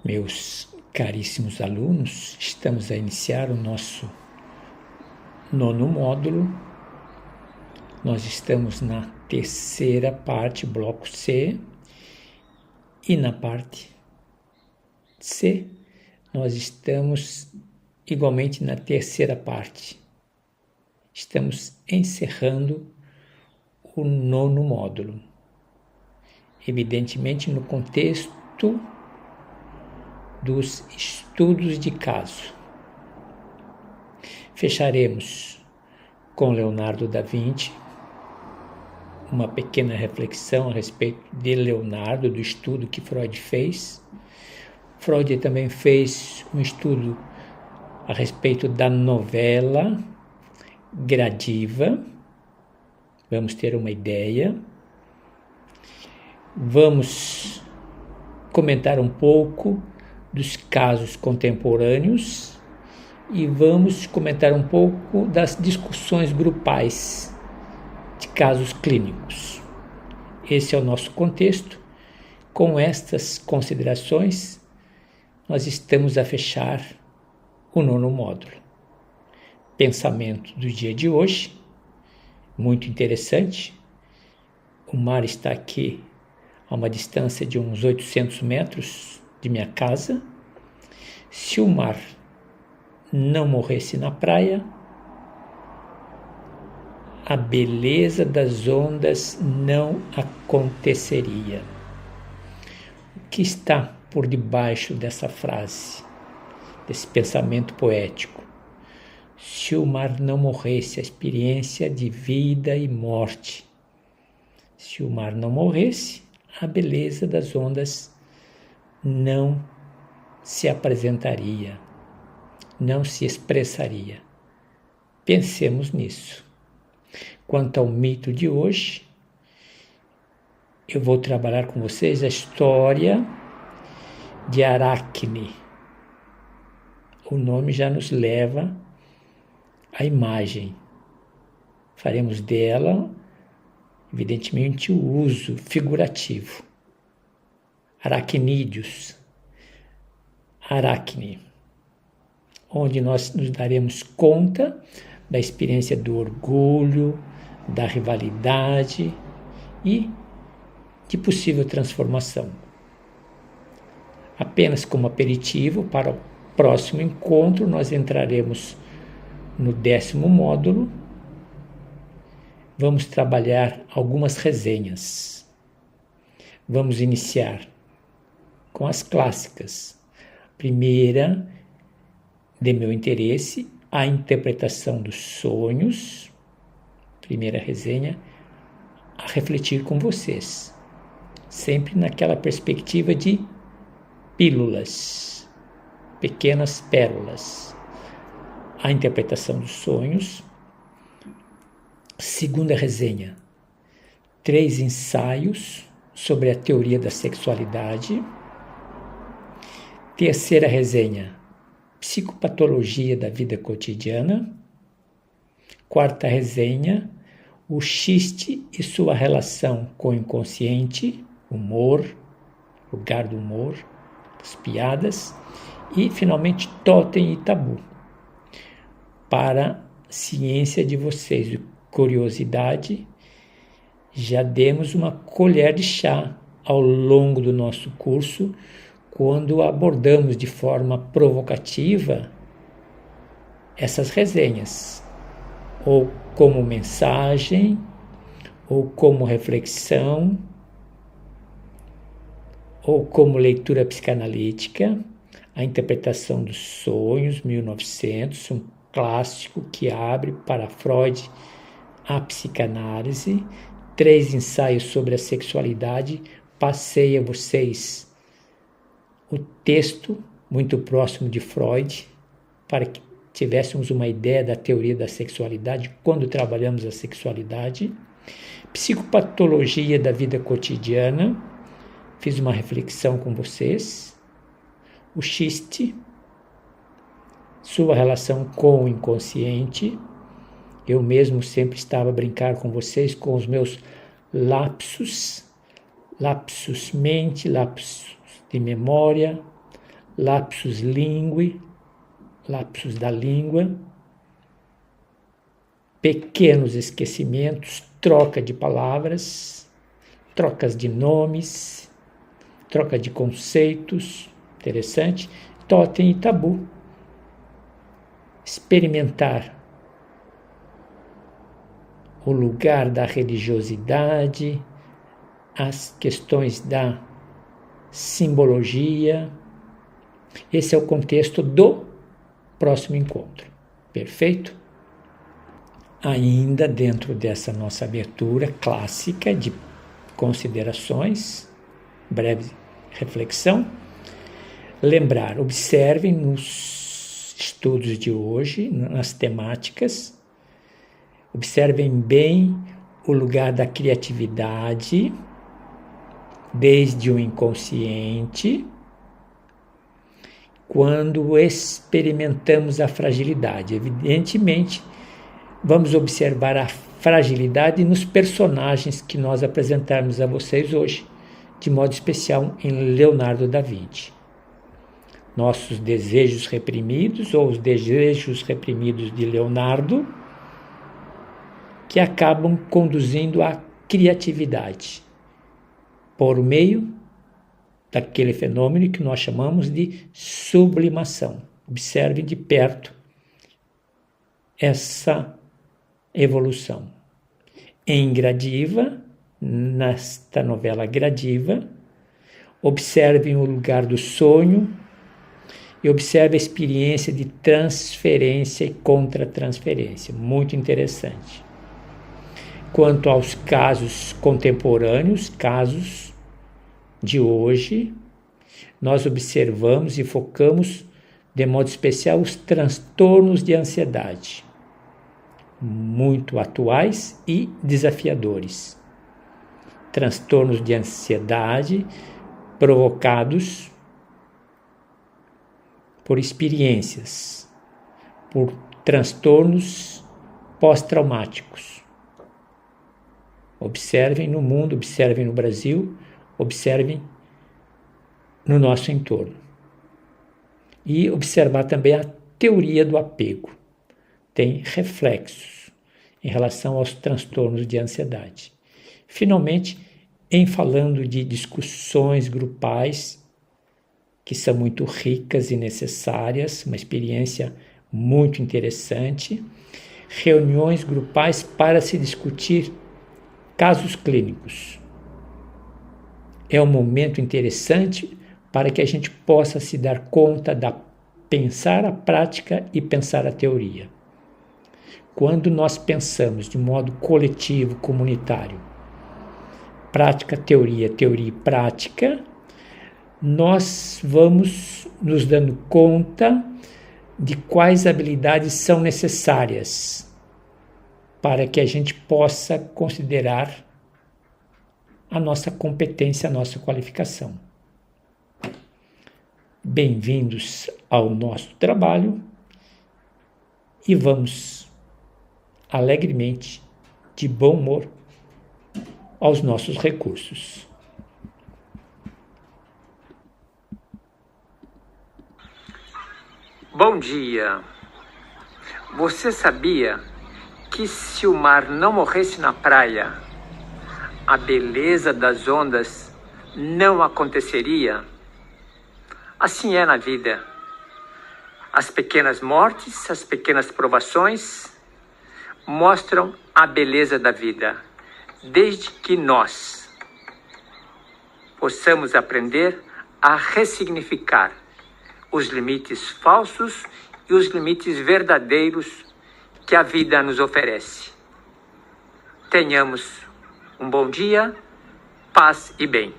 Meus caríssimos alunos, estamos a iniciar o nosso 9º módulo. Nós estamos na terceira parte, bloco C, e na parte C, nós estamos igualmente na terceira parte. Estamos encerrando o 9º módulo. Evidentemente, no contexto dos estudos de caso. Fecharemos com Leonardo da Vinci, uma pequena reflexão a respeito de Leonardo, do estudo que Freud fez. Freud também fez um estudo a respeito da novela gradiva. Vamos ter uma ideia. Vamos comentar um pouco dos casos contemporâneos e vamos comentar um pouco das discussões grupais de casos clínicos. Esse é o nosso contexto. Com estas considerações, nós estamos a fechar o 9º módulo. Pensamento do dia de hoje, muito interessante. O mar está aqui a uma distância de uns 800 metros de minha casa. Se o mar não morresse na praia, a beleza das ondas não aconteceria. O que está por debaixo dessa frase, desse pensamento poético? Se o mar não morresse, a experiência de vida e morte. Se o mar não morresse, a beleza das ondas não se apresentaria, não se expressaria. Pensemos nisso. Quanto ao mito de hoje, eu vou trabalhar com vocês a história de Aracne. O nome já nos leva à imagem. Faremos dela, evidentemente, o uso figurativo. Aracnídeos, Aracne, onde nós nos daremos conta da experiência do orgulho, da rivalidade e de possível transformação. Apenas como aperitivo para o próximo encontro, nós entraremos no 10º módulo. Vamos trabalhar algumas resenhas. Vamos iniciar com as clássicas. Primeira, de meu interesse, a interpretação dos sonhos. Primeira resenha, a refletir com vocês. Sempre naquela perspectiva de pílulas, pequenas pérolas. A interpretação dos sonhos. Segunda resenha, 3 ensaios sobre a teoria da sexualidade. Terceira resenha, psicopatologia da vida cotidiana. Quarta resenha, o xiste e sua relação com o inconsciente, humor, lugar do humor, das piadas. E, finalmente, totem e tabu. Para ciência de vocês, curiosidade, já demos uma colher de chá ao longo do nosso curso, quando abordamos de forma provocativa essas resenhas, ou como mensagem, ou como reflexão, ou como leitura psicanalítica. A interpretação dos sonhos, 1900, um clássico que abre para Freud a psicanálise. 3 ensaios sobre a sexualidade. Passei a vocês o texto muito próximo de Freud, para que tivéssemos uma ideia da teoria da sexualidade, quando trabalhamos a sexualidade. Psicopatologia da vida cotidiana, fiz uma reflexão com vocês. O xiste, sua relação com o inconsciente. Eu mesmo sempre estava a brincar com vocês com os meus lapsus mente, lapsus de memória, lapsus linguae, lapsus da língua, pequenos esquecimentos, troca de palavras, trocas de nomes, troca de conceitos, interessante, totem e tabu. Experimentar o lugar da religiosidade, as questões da simbologia. Esse é o contexto do próximo encontro. Perfeito? Ainda dentro dessa nossa abertura clássica de considerações, breve reflexão, lembrar, observem nos estudos de hoje, nas temáticas, observem bem o lugar da criatividade, desde o inconsciente, quando experimentamos a fragilidade. Evidentemente, vamos observar a fragilidade nos personagens que nós apresentarmos a vocês hoje, de modo especial em Leonardo da Vinci. Nossos desejos reprimidos, ou os desejos reprimidos de Leonardo, que acabam conduzindo à criatividade, por meio daquele fenômeno que nós chamamos de sublimação. Observem de perto essa evolução. Em Gradiva, nesta novela Gradiva, observem o lugar do sonho e observem a experiência de transferência e contra-transferência. Muito interessante. Quanto aos casos contemporâneos, casos de hoje, nós observamos e focamos de modo especial os transtornos de ansiedade, muito atuais e desafiadores. Transtornos de ansiedade provocados por experiências, por transtornos pós-traumáticos. Observem no mundo, observem no Brasil, observem no nosso entorno. E observar também a teoria do apego. Tem reflexos em relação aos transtornos de ansiedade. Finalmente, em falando de discussões grupais, que são muito ricas e necessárias, uma experiência muito interessante, reuniões grupais para se discutir casos clínicos. É um momento interessante para que a gente possa se dar conta da pensar a prática e pensar a teoria. Quando nós pensamos de modo coletivo, comunitário, prática, teoria, teoria e prática, nós vamos nos dando conta de quais habilidades são necessárias para que a gente possa considerar a nossa competência, a nossa qualificação. Bem-vindos ao nosso trabalho e vamos alegremente, de bom humor, aos nossos recursos. Bom dia! Você sabia que se o mar não morresse na praia, a beleza das ondas não aconteceria? Assim é na vida. As pequenas mortes, as pequenas provações mostram a beleza da vida, desde que nós possamos aprender a ressignificar os limites falsos e os limites verdadeiros que a vida nos oferece. Tenhamos um bom dia, paz e bem.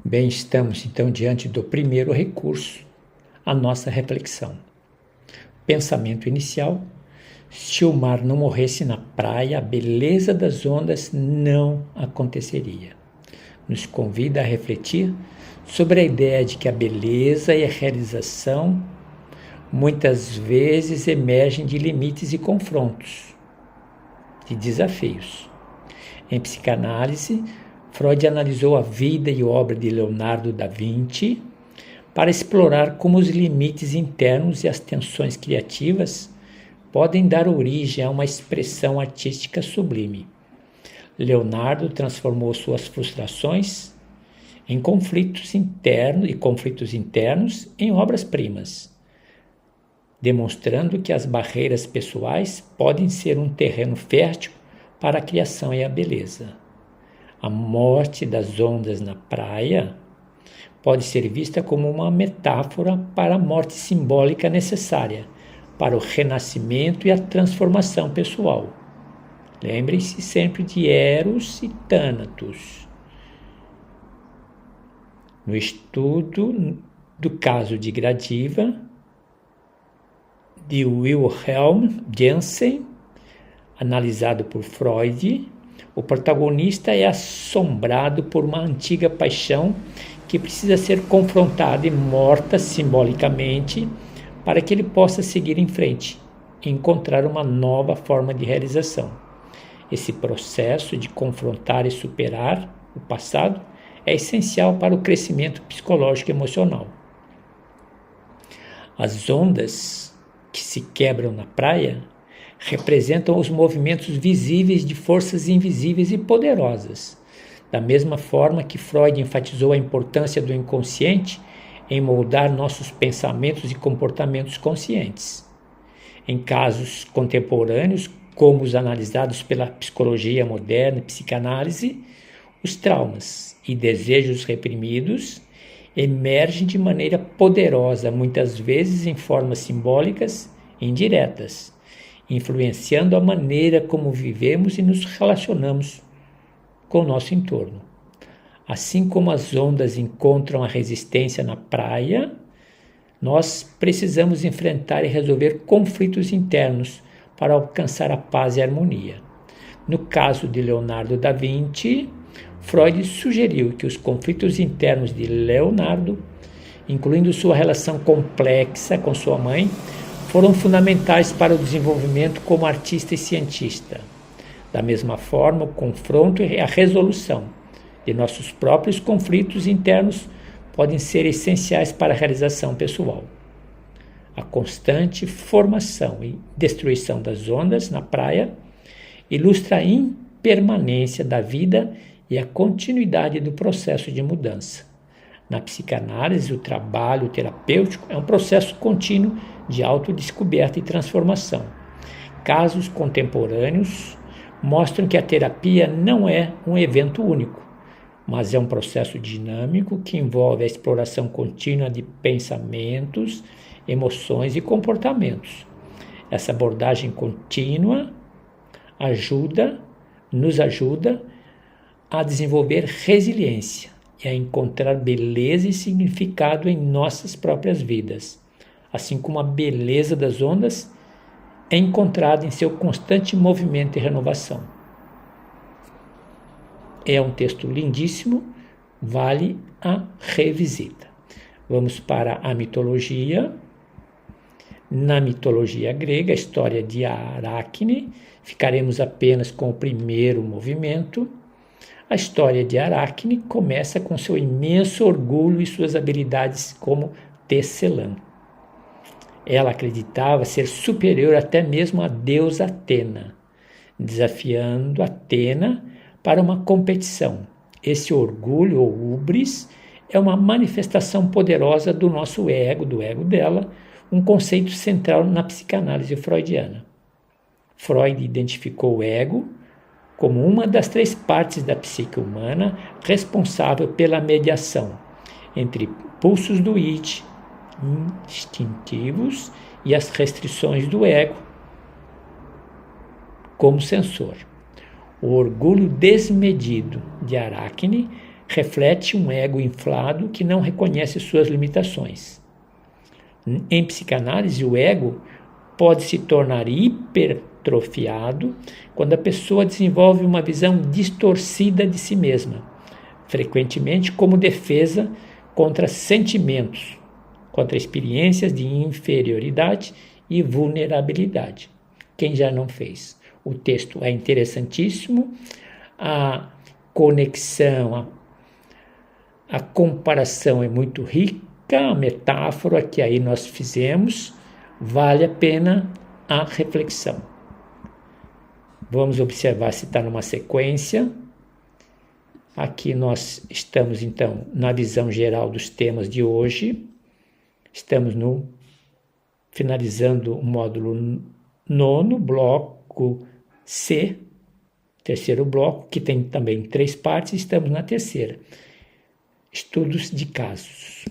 Bem, estamos então diante do primeiro recurso, a nossa reflexão. Pensamento inicial: se o mar não morresse na praia, a beleza das ondas não aconteceria. Nos convida a refletir sobre a ideia de que a beleza e a realização muitas vezes emergem de limites e confrontos, de desafios. Em psicanálise, Freud analisou a vida e obra de Leonardo da Vinci para explorar como os limites internos e as tensões criativas podem dar origem a uma expressão artística sublime. Leonardo transformou suas frustrações em conflitos internos em obras-primas, demonstrando que as barreiras pessoais podem ser um terreno fértil para a criação e a beleza. A morte das ondas na praia pode ser vista como uma metáfora para a morte simbólica necessária para o renascimento e a transformação pessoal. Lembrem-se sempre de Eros e Thanatos. No estudo do caso de Gradiva, de Wilhelm Jensen, analisado por Freud, o protagonista é assombrado por uma antiga paixão que precisa ser confrontada e morta simbolicamente para que ele possa seguir em frente e encontrar uma nova forma de realização. Esse processo de confrontar e superar o passado é essencial para o crescimento psicológico e emocional. As ondas que se quebram na praia representam os movimentos visíveis de forças invisíveis e poderosas, da mesma forma que Freud enfatizou a importância do inconsciente em moldar nossos pensamentos e comportamentos conscientes. Em casos contemporâneos, como os analisados pela psicologia moderna e psicanálise, os traumas e desejos reprimidos emergem de maneira poderosa, muitas vezes em formas simbólicas e indiretas, influenciando a maneira como vivemos e nos relacionamos com o nosso entorno. Assim como as ondas encontram a resistência na praia, nós precisamos enfrentar e resolver conflitos internos para alcançar a paz e a harmonia. No caso de Leonardo da Vinci, Freud sugeriu que os conflitos internos de Leonardo, incluindo sua relação complexa com sua mãe, foram fundamentais para o desenvolvimento como artista e cientista. Da mesma forma, o confronto e a resolução de nossos próprios conflitos internos podem ser essenciais para a realização pessoal. A constante formação e destruição das ondas na praia ilustra a impermanência da vida e a continuidade do processo de mudança. Na psicanálise, o trabalho terapêutico é um processo contínuo de autodescoberta e transformação. Casos contemporâneos mostram que a terapia não é um evento único, mas é um processo dinâmico que envolve a exploração contínua de pensamentos, emoções e comportamentos. Essa abordagem contínua nos ajuda a desenvolver resiliência e a encontrar beleza e significado em nossas próprias vidas, assim como a beleza das ondas é encontrada em seu constante movimento e renovação. É um texto lindíssimo, vale a revisita. Vamos para a mitologia. Na mitologia grega, a história de Aracne, ficaremos apenas com o primeiro movimento. A história de Aracne começa com seu imenso orgulho e suas habilidades como tecelã. Ela acreditava ser superior até mesmo à deusa Atena, desafiando Atena para uma competição. Esse orgulho ou hubris é uma manifestação poderosa do nosso ego, do ego dela, um conceito central na psicanálise freudiana. Freud identificou o ego como uma das 3 partes da psique humana responsável pela mediação entre pulsos do id, instintivos, e as restrições do ego como sensor. O orgulho desmedido de Aracne reflete um ego inflado que não reconhece suas limitações. Em psicanálise, o ego pode se tornar hipertrofiado quando a pessoa desenvolve uma visão distorcida de si mesma, frequentemente como defesa contra sentimentos, contra experiências de inferioridade e vulnerabilidade. Quem já não fez? O texto é interessantíssimo, a conexão, a comparação é muito rica a metáfora que aí nós fizemos, vale a pena a reflexão. Vamos observar se está numa sequência. Aqui nós estamos, então, na visão geral dos temas de hoje. Estamos finalizando o módulo 9, bloco C, terceiro bloco, que tem também 3 partes. Estamos na terceira. Estudos de casos.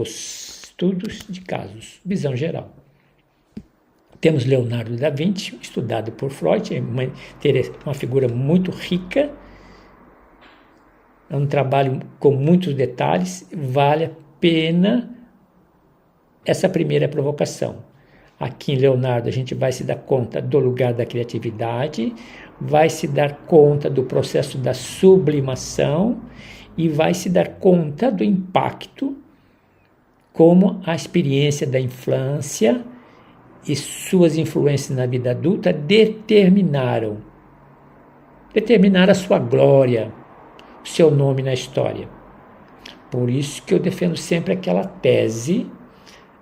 Estudos de casos. Visão geral. Temos Leonardo da Vinci, estudado por Freud, é uma figura muito rica, é um trabalho com muitos detalhes, vale a pena essa primeira provocação. Aqui em Leonardo a gente vai se dar conta do lugar da criatividade, vai se dar conta do processo da sublimação e vai se dar conta do impacto como a experiência da infância e suas influências na vida adulta determinaram a sua glória, o seu nome na história. Por isso que eu defendo sempre aquela tese: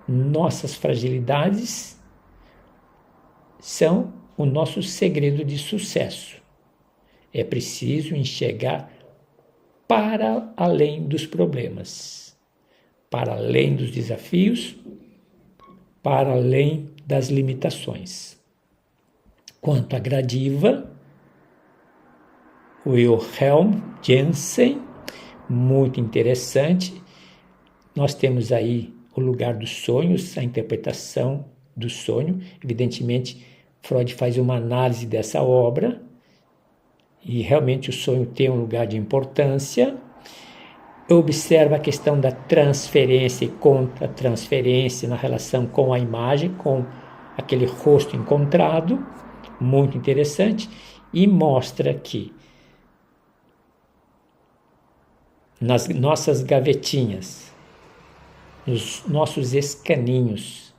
nossas fragilidades são o nosso segredo de sucesso. É preciso enxergar para além dos problemas, para além dos desafios, para além das limitações. Quanto à gradiva, Wilhelm Jensen, muito interessante. Nós temos aí o lugar dos sonhos, a interpretação do sonho. Evidentemente, Freud faz uma análise dessa obra e realmente o sonho tem um lugar de importância. Observa a questão da transferência e contra-transferência na relação com a imagem, com aquele rosto encontrado, muito interessante, e mostra que nas nossas gavetinhas, nos nossos escaninhos,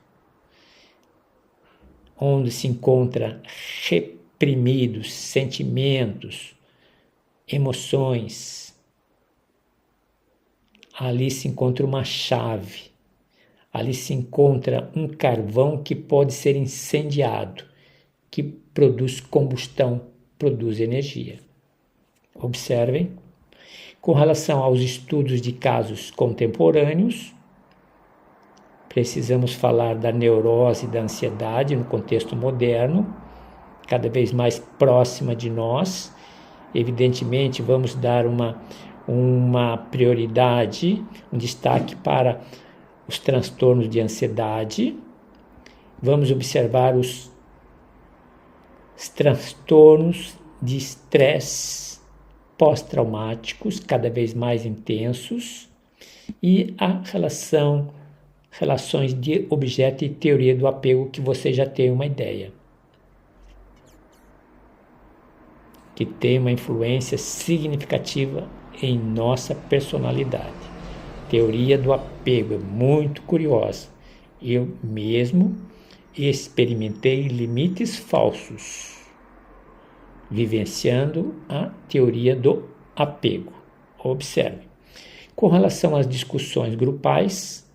onde se encontra reprimidos sentimentos, emoções, ali se encontra uma chave, ali se encontra um carvão que pode ser incendiado, que produz combustão, produz energia. Observem. Com relação aos estudos de casos contemporâneos, precisamos falar da neurose e da ansiedade no contexto moderno, cada vez mais próxima de nós. Evidentemente, vamos dar uma prioridade, um destaque para os transtornos de ansiedade. Vamos observar os transtornos de estresse pós-traumáticos, cada vez mais intensos, e a relações de objeto e teoria do apego, que você já tem uma ideia, que tem uma influência significativa em nossa personalidade. Teoria do apego é muito curiosa. Eu mesmo experimentei limites falsos, vivenciando a teoria do apego. Observe. Com relação às discussões grupais,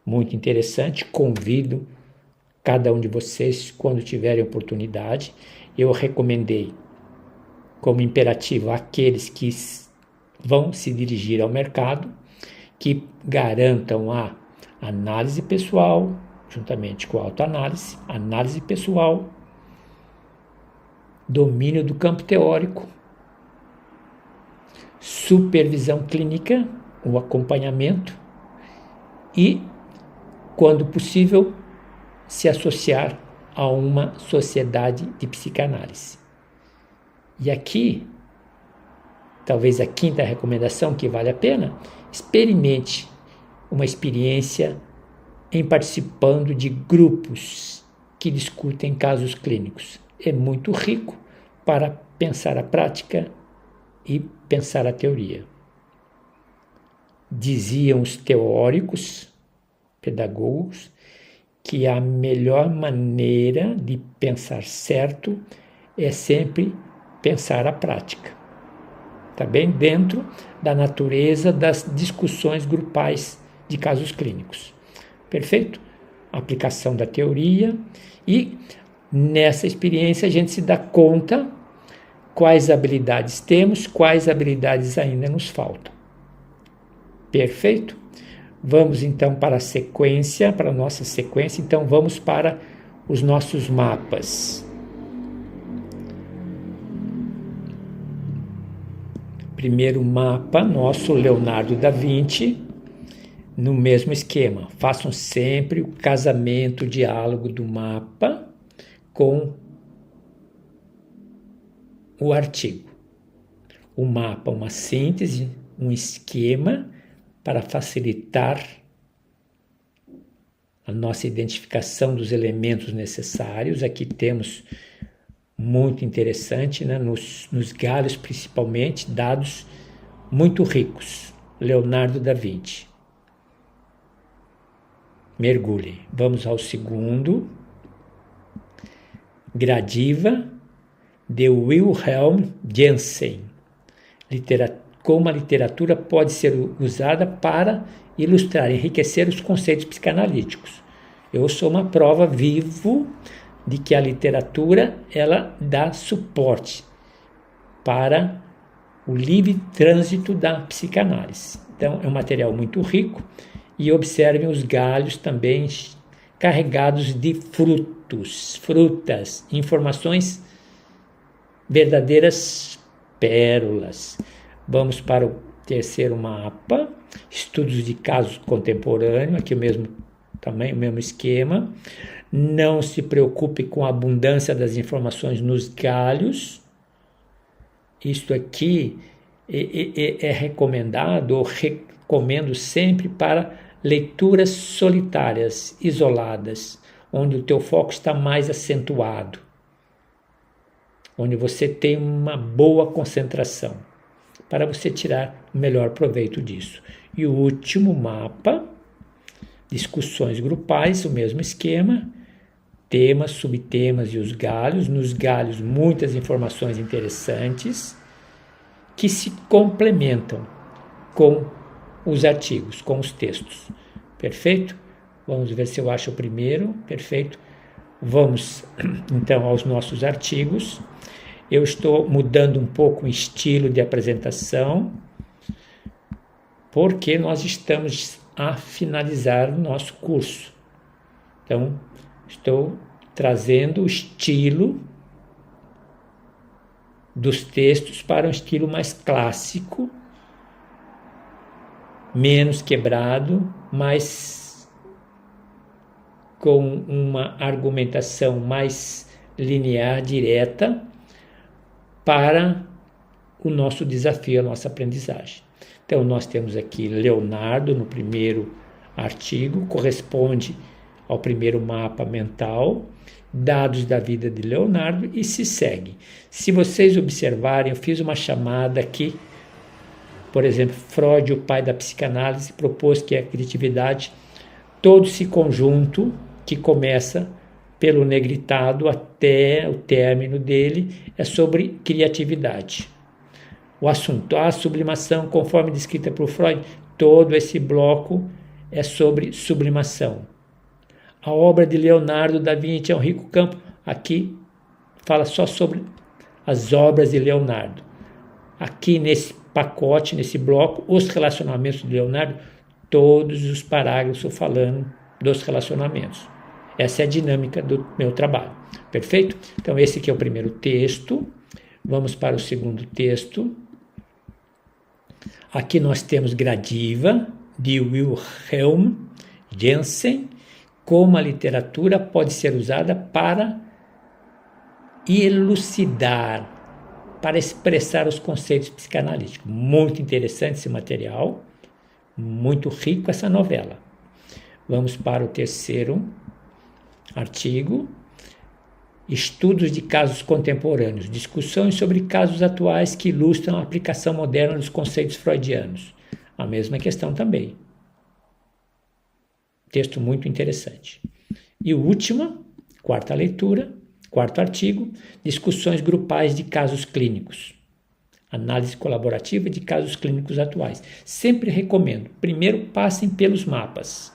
muito interessante, convido cada um de vocês, quando tiverem oportunidade, eu recomendei como imperativo àqueles que vão se dirigir ao mercado, que garantam a análise pessoal, juntamente com a autoanálise, análise pessoal, domínio do campo teórico, supervisão clínica, o acompanhamento e, quando possível, se associar a uma sociedade de psicanálise. E aqui, talvez a quinta recomendação que vale a pena, experimente uma experiência em participando de grupos que discutem casos clínicos. É muito rico para pensar a prática e pensar a teoria. Diziam os teóricos, pedagogos, que a melhor maneira de pensar certo é sempre pensar a prática. Está bem dentro da natureza das discussões grupais de casos clínicos. Perfeito? Aplicação da teoria, e nessa experiência a gente se dá conta quais habilidades temos, quais habilidades ainda nos faltam. Perfeito? Vamos então para a sequência, para a nossa sequência. Então vamos para os nossos mapas. Primeiro mapa nosso, Leonardo da Vinci, no mesmo esquema. Façam sempre o casamento, o diálogo do mapa com o artigo. O mapa, uma síntese, um esquema para facilitar a nossa identificação dos elementos necessários. Aqui temos, muito interessante, né? nos galhos principalmente, dados muito ricos. Leonardo da Vinci. Mergulhem. Vamos ao segundo. Gradiva, de Wilhelm Jensen. Como a literatura pode ser usada para ilustrar, enriquecer os conceitos psicanalíticos. Eu sou uma prova viva de que a literatura ela dá suporte para o livre trânsito da psicanálise. Então, é um material muito rico, e observem os galhos também carregados de frutas, informações, verdadeiras pérolas. Vamos para o terceiro mapa, estudos de casos contemporâneos, aqui o mesmo tamanho, o mesmo esquema. Não se preocupe com a abundância das informações nos galhos. Isto aqui é recomendado, ou recomendo sempre para leituras solitárias, isoladas, onde o teu foco está mais acentuado, onde você tem uma boa concentração, para você tirar o melhor proveito disso. E o último mapa, discussões grupais, o mesmo esquema, temas, subtemas e os galhos. Nos galhos, muitas informações interessantes que se complementam com os artigos, com os textos. Perfeito? Vamos ver se eu acho o primeiro. Perfeito. Vamos então aos nossos artigos. Eu estou mudando um pouco o estilo de apresentação, porque nós estamos a finalizar o nosso curso. Então, estou trazendo o estilo dos textos para um estilo mais clássico, menos quebrado, mas com uma argumentação mais linear, direta, para o nosso desafio, a nossa aprendizagem. Então, nós temos aqui Leonardo no primeiro artigo, corresponde ao primeiro mapa mental, dados da vida de Leonardo, e se segue. Se vocês observarem, eu fiz uma chamada aqui, por exemplo, Freud, o pai da psicanálise, propôs que a criatividade, todo esse conjunto que começa pelo negritado até o término dele, é sobre criatividade. O assunto, a sublimação, conforme descrita por Freud, todo esse bloco é sobre sublimação. A obra de Leonardo da Vinci é um rico campo. Aqui fala só sobre as obras de Leonardo. Aqui nesse pacote, nesse bloco, os relacionamentos de Leonardo, todos os parágrafos falando dos relacionamentos. Essa é a dinâmica do meu trabalho. Perfeito? Então, esse aqui é o primeiro texto. Vamos para o segundo texto. Aqui nós temos Gradiva, de Wilhelm Jensen, como a literatura pode ser usada para elucidar, para expressar os conceitos psicanalíticos. Muito interessante esse material, muito rico essa novela. Vamos para o terceiro artigo, estudos de casos contemporâneos, discussões sobre casos atuais que ilustram a aplicação moderna dos conceitos freudianos. A mesma questão também. Texto muito interessante. E o último, quarta leitura, quarto artigo, discussões grupais de casos clínicos. Análise colaborativa de casos clínicos atuais. Sempre recomendo. Primeiro, passem pelos mapas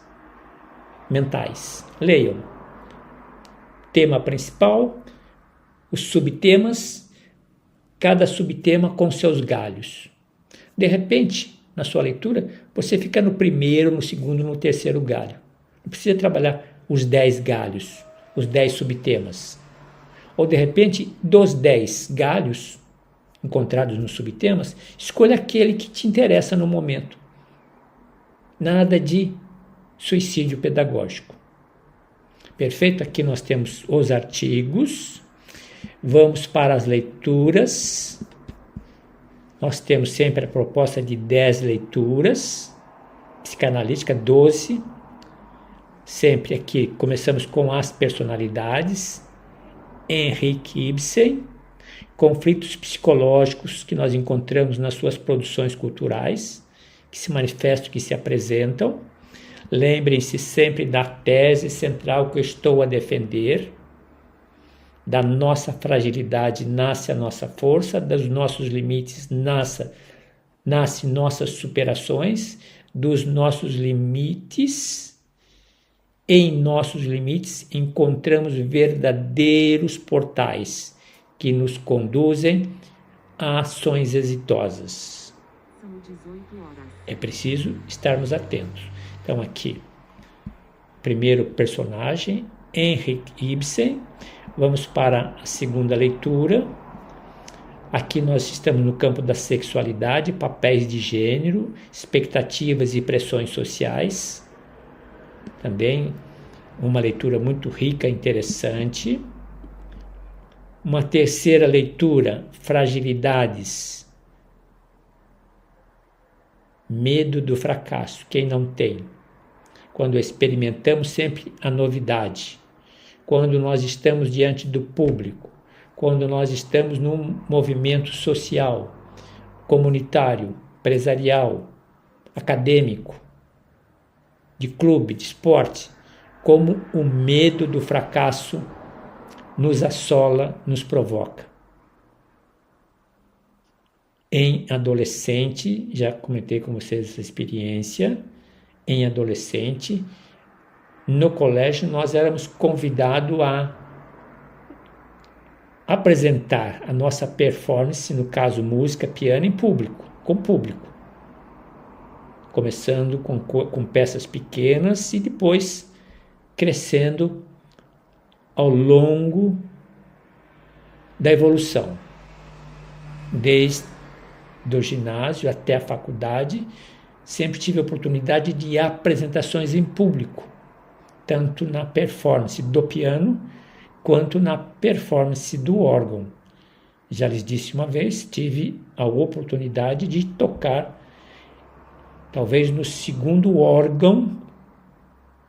mentais. Leiam. Tema principal, os subtemas, cada subtema com seus galhos. De repente, na sua leitura, você fica no primeiro, no segundo, no terceiro galho. Não precisa trabalhar os 10 galhos, os 10 subtemas. Ou, de repente, dos 10 galhos encontrados nos subtemas, escolha aquele que te interessa no momento. Nada de suicídio pedagógico. Perfeito? Aqui nós temos os artigos. Vamos para as leituras. Nós temos sempre a proposta de 10 leituras. Psicanalítica, 12. Sempre aqui começamos com as personalidades. Henrik Ibsen. Conflitos psicológicos que nós encontramos nas suas produções culturais, que se manifestam, que se apresentam. Lembrem-se sempre da tese central que eu estou a defender. Da nossa fragilidade nasce a nossa força, dos nossos limites nasce nossas superações, dos nossos limites, em nossos limites encontramos verdadeiros portais que nos conduzem a ações exitosas. São 18 horas. É preciso estarmos atentos. Então aqui, primeiro personagem, Henrik Ibsen. Vamos para a segunda leitura. Aqui nós estamos no campo da sexualidade, papéis de gênero, expectativas e pressões sociais. Também uma leitura muito rica e interessante. Uma terceira leitura, fragilidades, medo do fracasso, quem não tem? Quando experimentamos sempre a novidade, quando nós estamos diante do público, quando nós estamos num movimento social, comunitário, empresarial, acadêmico, de clube, de esporte, como o medo do fracasso nos assola, nos provoca. Em adolescente, já comentei com vocês essa experiência, em adolescente, no colégio nós éramos convidados a apresentar a nossa performance, no caso música, piano, em público, com público. Começando com peças pequenas e depois crescendo ao longo da evolução. Desde o ginásio até a faculdade, sempre tive a oportunidade de apresentações em público, tanto na performance do piano, quanto na performance do órgão. Já lhes disse uma vez, tive a oportunidade de tocar, talvez no segundo órgão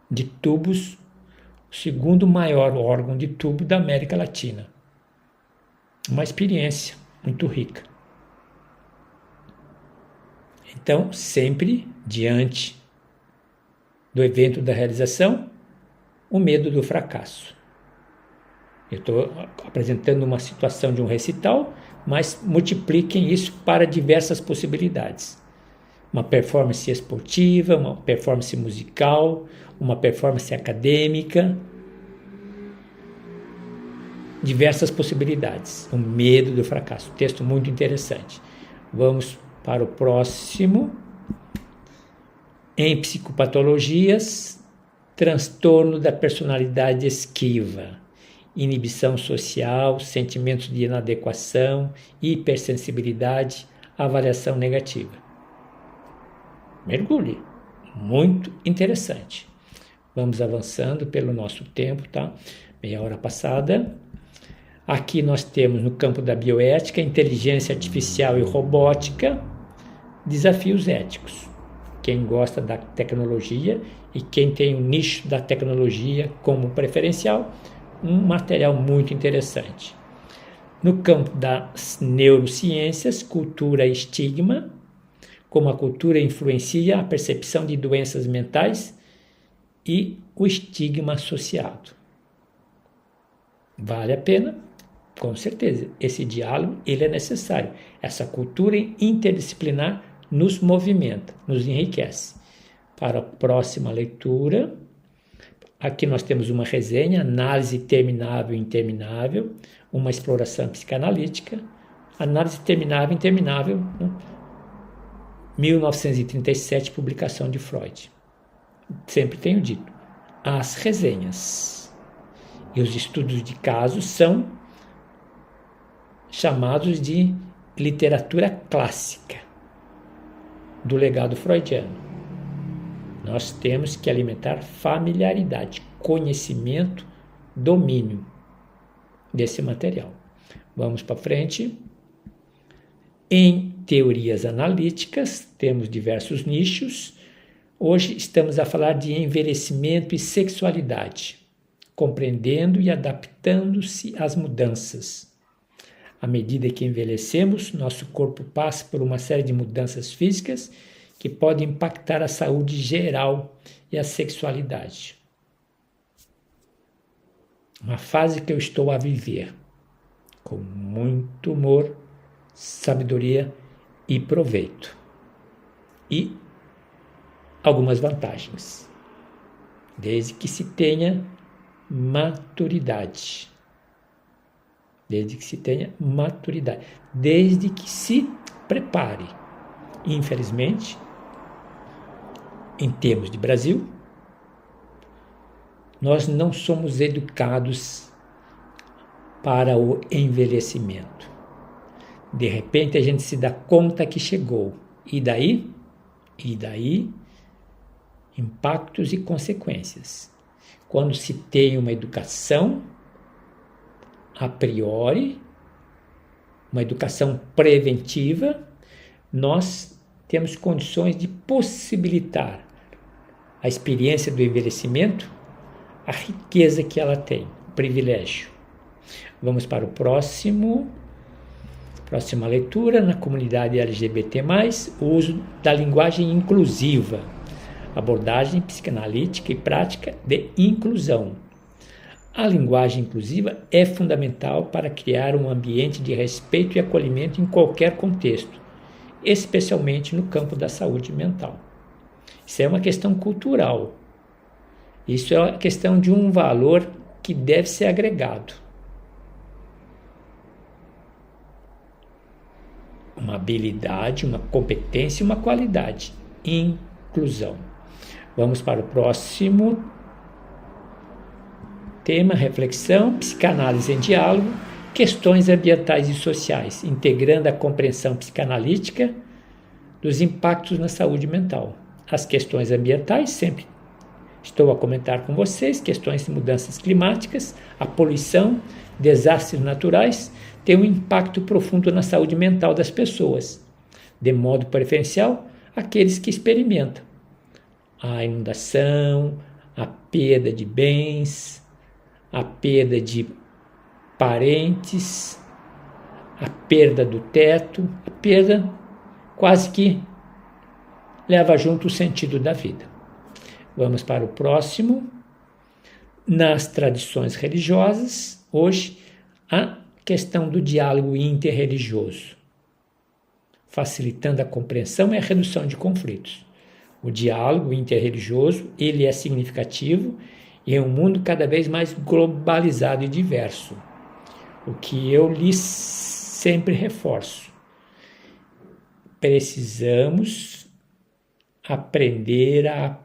de tubos, o segundo maior órgão de tubo da América Latina. Uma experiência muito rica. Então, sempre diante do evento da realização, o medo do fracasso. Eu estou apresentando uma situação de um recital, mas multipliquem isso para diversas possibilidades. Uma performance esportiva, uma performance musical, uma performance acadêmica, diversas possibilidades. O medo do fracasso. Texto muito interessante. Vamos para o próximo. Em psicopatologias, transtorno da personalidade esquiva, inibição social, sentimentos de inadequação, hipersensibilidade, avaliação negativa. Mergulhe. Muito interessante. Vamos avançando pelo nosso tempo, tá? Meia hora passada. Aqui nós temos no campo da bioética, inteligência artificial e robótica, desafios éticos. Quem gosta da tecnologia e quem tem o nicho da tecnologia como preferencial, um material muito interessante. No campo das neurociências, cultura e estigma, como a cultura influencia a percepção de doenças mentais e o estigma associado. Vale a pena Com certeza, esse diálogo ele é necessário. Essa cultura interdisciplinar nos movimenta, nos enriquece. Para a próxima leitura, aqui nós temos uma resenha, análise terminável e interminável, uma exploração psicanalítica, análise terminável e interminável, né? 1937, publicação de Freud. Sempre tenho dito, as resenhas e os estudos de casos são chamados de literatura clássica do legado freudiano. Nós temos que alimentar familiaridade, conhecimento, domínio desse material. Vamos para frente. Em teorias analíticas, temos diversos nichos. Hoje estamos a falar de envelhecimento e sexualidade, compreendendo e adaptando-se às mudanças. À medida que envelhecemos, nosso corpo passa por uma série de mudanças físicas que podem impactar a saúde geral e a sexualidade. Uma fase que eu estou a viver, com muito humor, sabedoria e proveito. E algumas vantagens, desde que se tenha maturidade. Desde que se prepare. Infelizmente, em termos de Brasil, nós não somos educados para o envelhecimento. De repente a gente se dá conta que chegou. E daí, impactos e consequências. Quando se tem uma educação a priori, uma educação preventiva, nós temos condições de possibilitar a experiência do envelhecimento, a riqueza que ela tem, o privilégio. Vamos para o próxima leitura, na comunidade LGBT+, o uso da linguagem inclusiva, abordagem psicanalítica e prática de inclusão. A linguagem inclusiva é fundamental para criar um ambiente de respeito e acolhimento em qualquer contexto, especialmente no campo da saúde mental. Isso é uma questão cultural. Isso é uma questão de um valor que deve ser agregado. Uma habilidade, uma competência e uma qualidade. Inclusão. Vamos para o próximo tema, reflexão, psicanálise em diálogo, questões ambientais e sociais, integrando a compreensão psicanalítica dos impactos na saúde mental. As questões ambientais, sempre estou a comentar com vocês, questões de mudanças climáticas, a poluição, desastres naturais, têm um impacto profundo na saúde mental das pessoas, de modo preferencial, aqueles que experimentam a inundação, a perda de bens, a perda de parentes, a perda do teto, a perda quase que leva junto o sentido da vida. Vamos para o próximo. Nas tradições religiosas, hoje, a questão do diálogo interreligioso, facilitando a compreensão e a redução de conflitos. O diálogo interreligioso, ele é significativo em um mundo cada vez mais globalizado e diverso. O que eu lhes sempre reforço. Precisamos aprender a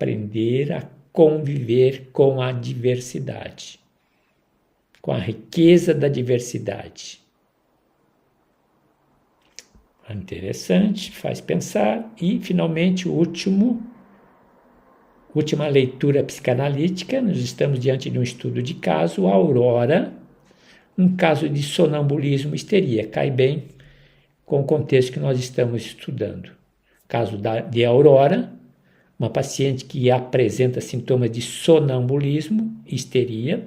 conviver com a diversidade, com a riqueza da diversidade. Interessante, faz pensar. E, finalmente, última leitura psicanalítica. Nós estamos diante de um estudo de caso, Aurora, um caso de sonambulismo e histeria. Cai bem com o contexto que nós estamos estudando. Caso de Aurora, uma paciente que apresenta sintomas de sonambulismo e histeria,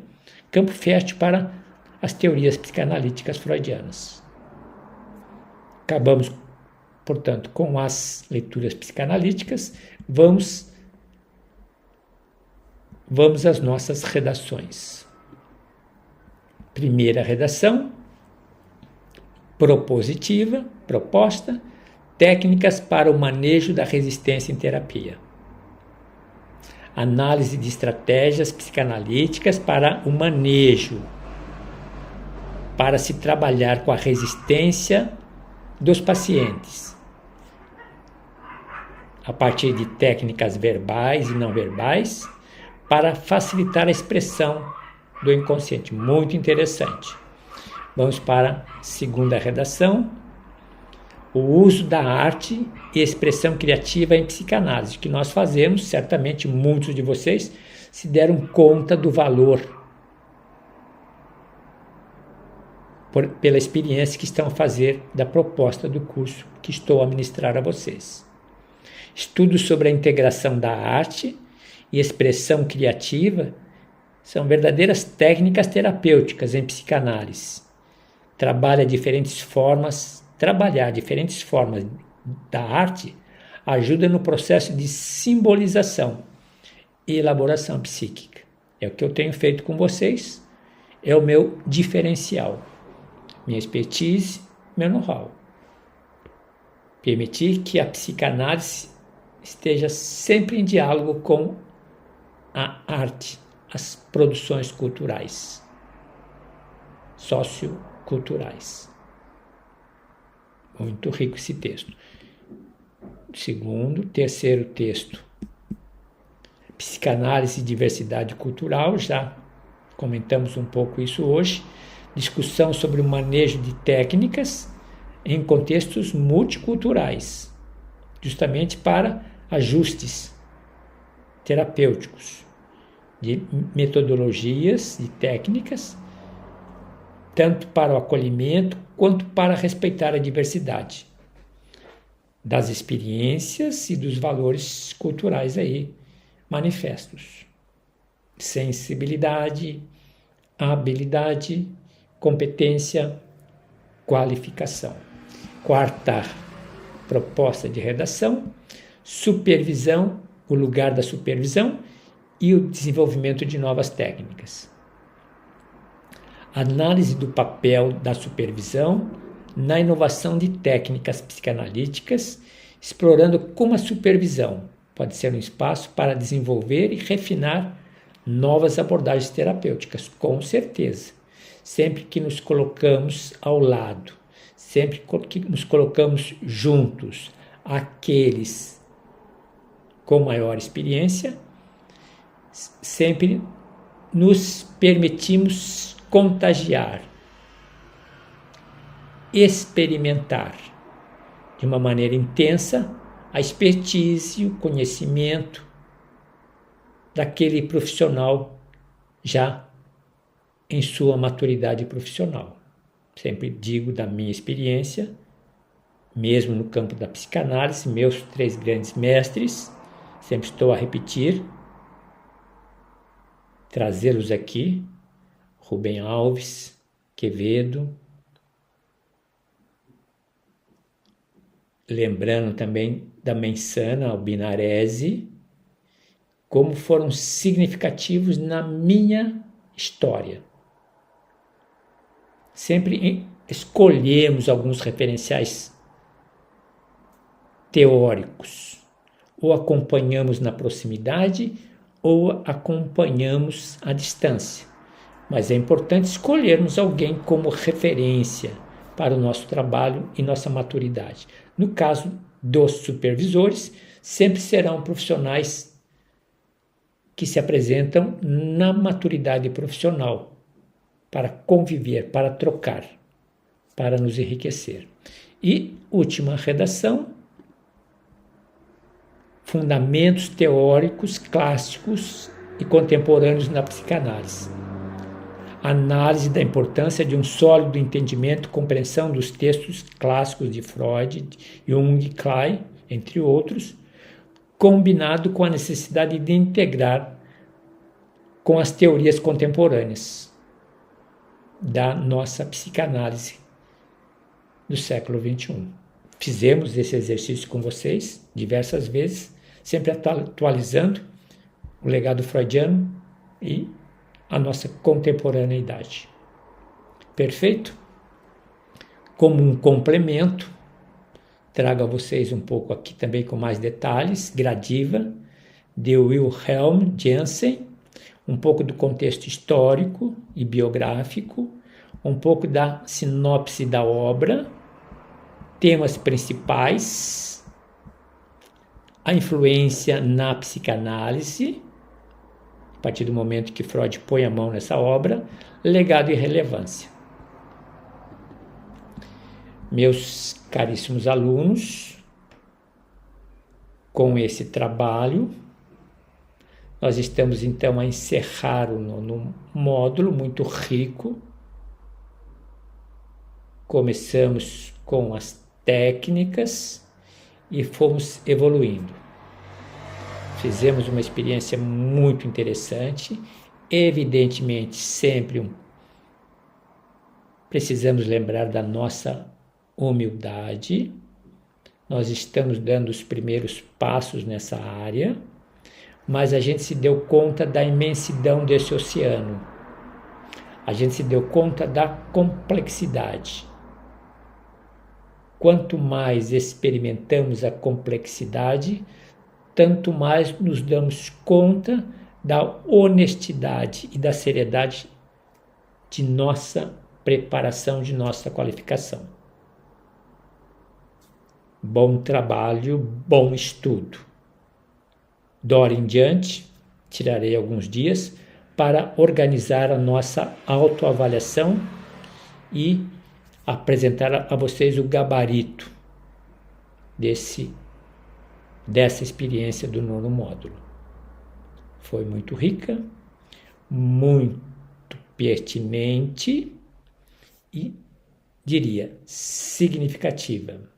campo fértil para as teorias psicanalíticas freudianas. Acabamos, portanto, com as leituras psicanalíticas. Vamos às nossas redações. Primeira redação, proposta, técnicas para o manejo da resistência em terapia. Análise de estratégias psicanalíticas para o manejo, para se trabalhar com a resistência dos pacientes, a partir de técnicas verbais e não verbais, para facilitar a expressão do inconsciente. Muito interessante. Vamos para a segunda redação. O uso da arte e expressão criativa em psicanálise, que nós fazemos, certamente muitos de vocês se deram conta do valor pela experiência que estão a fazer da proposta do curso que estou a ministrar a vocês. Estudos sobre a integração da arte e expressão criativa são verdadeiras técnicas terapêuticas em psicanálise. Trabalhar diferentes formas da arte ajuda no processo de simbolização e elaboração psíquica. É o que eu tenho feito com vocês, é o meu diferencial, minha expertise, meu know-how. Permitir que a psicanálise esteja sempre em diálogo com a arte, as produções culturais, socioculturais. Muito rico esse texto. Terceiro texto. Psicanálise e diversidade cultural, já comentamos um pouco isso hoje. Discussão sobre o manejo de técnicas em contextos multiculturais, justamente para ajustes terapêuticos, de metodologias e técnicas, tanto para o acolhimento quanto para respeitar a diversidade das experiências e dos valores culturais aí manifestos. Sensibilidade, habilidade, competência, qualificação. Quarta proposta de redação: supervisão, o lugar da supervisão e o desenvolvimento de novas técnicas. Análise do papel da supervisão na inovação de técnicas psicanalíticas, explorando como a supervisão pode ser um espaço para desenvolver e refinar novas abordagens terapêuticas, com certeza. Sempre que nos colocamos ao lado, sempre que nos colocamos juntos, aqueles com maior experiência, sempre nos permitimos contagiar, experimentar de uma maneira intensa a expertise e o conhecimento daquele profissional já em sua maturidade profissional. Sempre digo da minha experiência, mesmo no campo da psicanálise, meus 3 grandes mestres, sempre estou a repetir, trazê-los aqui: Rubem Alves, Quevedo, lembrando também da Mensana, Albinaresi, como foram significativos na minha história. Sempre escolhemos alguns referenciais teóricos, ou acompanhamos na proximidade, ou acompanhamos à distância. Mas é importante escolhermos alguém como referência para o nosso trabalho e nossa maturidade. No caso dos supervisores, sempre serão profissionais que se apresentam na maturidade profissional para conviver, para trocar, para nos enriquecer. E última redação: fundamentos teóricos clássicos e contemporâneos na psicanálise. Análise da importância de um sólido entendimento e compreensão dos textos clássicos de Freud, Jung e Klein, entre outros, combinado com a necessidade de integrar com as teorias contemporâneas da nossa psicanálise do século XXI. Fizemos esse exercício com vocês diversas vezes, sempre atualizando o legado freudiano e a nossa contemporaneidade. Perfeito? Como um complemento, trago a vocês um pouco aqui também com mais detalhes, Gradiva, de Wilhelm Jensen, um pouco do contexto histórico e biográfico, um pouco da sinopse da obra, temas principais, a influência na psicanálise, a partir do momento que Freud põe a mão nessa obra, legado e relevância. Meus caríssimos alunos, com esse trabalho, nós estamos então a encerrar o nono módulo, muito rico. Começamos com as técnicas e fomos evoluindo. Fizemos uma experiência muito interessante, evidentemente sempre precisamos lembrar da nossa humildade. Nós estamos dando os primeiros passos nessa área, mas a gente se deu conta da imensidão desse oceano. A gente se deu conta da complexidade. Quanto mais experimentamos a complexidade, tanto mais nos damos conta da honestidade e da seriedade de nossa preparação, de nossa qualificação. Bom trabalho, bom estudo. Dora em diante, tirarei alguns dias para organizar a nossa autoavaliação e apresentar a vocês o gabarito dessa experiência do nono módulo. Foi muito rica, muito pertinente e, diria, significativa.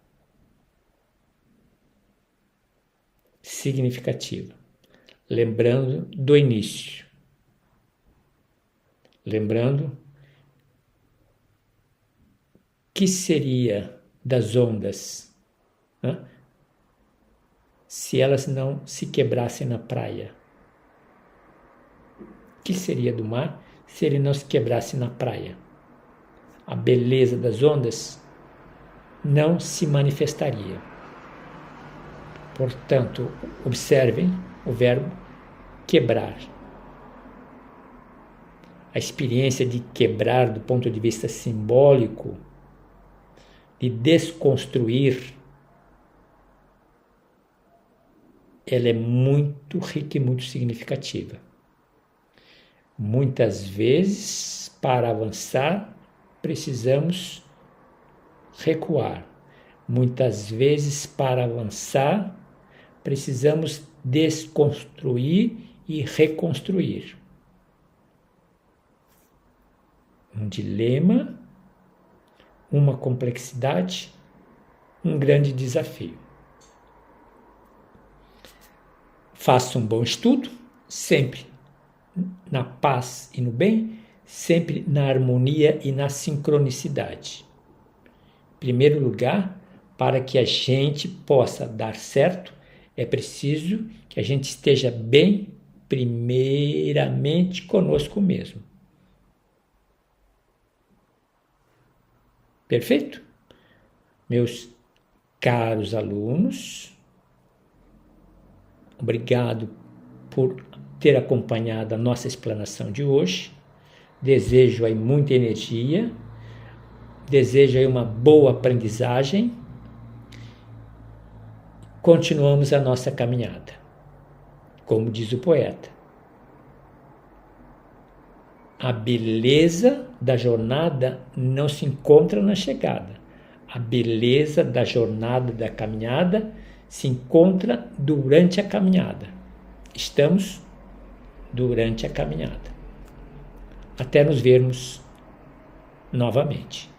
Lembrando do início. Lembrando que seria das ondas, né? Se elas não se quebrassem na praia. O que seria do mar se ele não se quebrasse na praia? A beleza das ondas não se manifestaria. Portanto, observem o verbo quebrar. A experiência de quebrar do ponto de vista simbólico, de desconstruir, ela é muito rica e muito significativa. Muitas vezes, para avançar, precisamos recuar. Muitas vezes, para avançar, precisamos desconstruir e reconstruir. Um dilema, uma complexidade, um grande desafio. Faça um bom estudo, sempre na paz e no bem, sempre na harmonia e na sincronicidade. Em primeiro lugar, para que a gente possa dar certo, é preciso que a gente esteja bem, primeiramente conosco mesmo. Perfeito? Meus caros alunos, obrigado por ter acompanhado a nossa explanação de hoje. Desejo aí muita energia, desejo aí uma boa aprendizagem. Continuamos a nossa caminhada. Como diz o poeta, a beleza da jornada não se encontra na chegada. A beleza da jornada, da caminhada, se encontra durante a caminhada. Estamos durante a caminhada. Até nos vermos novamente.